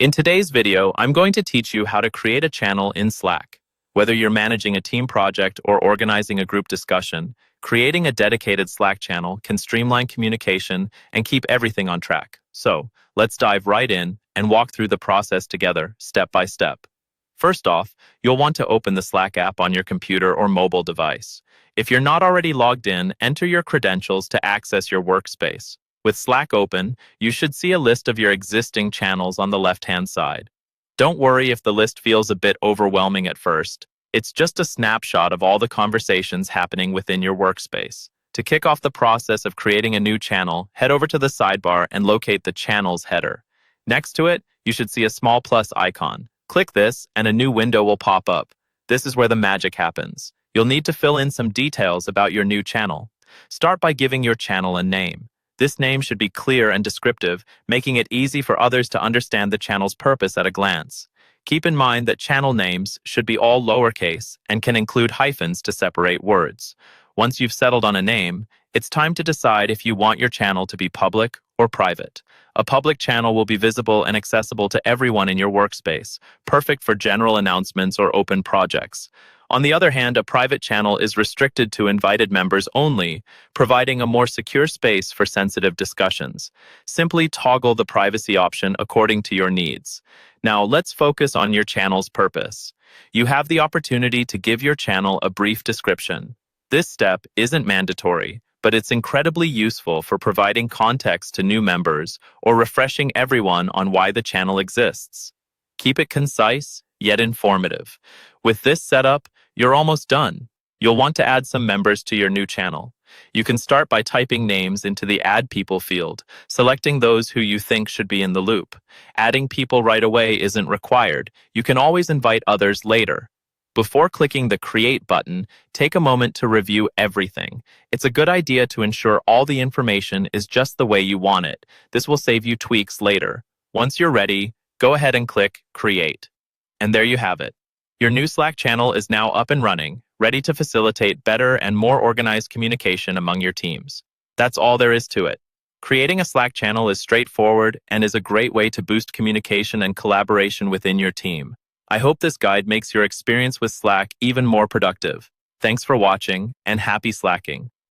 In today's video, I'm going to teach you how to create a channel in Slack. Whether you're managing a team project or organizing a group discussion, creating a dedicated Slack channel can streamline communication and keep everything on track. So, let's dive right in and walk through the process together, step by step. First off, you'll want to open the Slack app on your computer or mobile device. If you're not already logged in, enter your credentials to access your workspace. With Slack open, you should see a list of your existing channels on the left-hand side. Don't worry if the list feels a bit overwhelming at first. It's just a snapshot of all the conversations happening within your workspace. To kick off the process of creating a new channel, head over to the sidebar and locate the Channels header. Next to it, you should see a small plus icon. Click this and a new window will pop up. This is where the magic happens. You'll need to fill in some details about your new channel. Start by giving your channel a name. This name should be clear and descriptive, making it easy for others to understand the channel's purpose at a glance. Keep in mind that channel names should be all lowercase and can include hyphens to separate words. Once you've settled on a name, it's time to decide if you want your channel to be public or private. A public channel will be visible and accessible to everyone in your workspace, perfect for general announcements or open projects. On the other hand, a private channel is restricted to invited members only, providing a more secure space for sensitive discussions. Simply toggle the privacy option according to your needs. Now, let's focus on your channel's purpose. You have the opportunity to give your channel a brief description. This step isn't mandatory, but it's incredibly useful for providing context to new members or refreshing everyone on why the channel exists. Keep it concise, yet informative. With this setup, you're almost done. You'll want to add some members to your new channel. You can start by typing names into the Add People field, selecting those who you think should be in the loop. Adding people right away isn't required. You can always invite others later. Before clicking the Create button, take a moment to review everything. It's a good idea to ensure all the information is just the way you want it. This will save you tweaks later. Once you're ready, go ahead and click Create. And there you have it. Your new Slack channel is now up and running, ready to facilitate better and more organized communication among your teams. That's all there is to it. Creating a Slack channel is straightforward and is a great way to boost communication and collaboration within your team. I hope this guide makes your experience with Slack even more productive. Thanks for watching, and happy Slacking.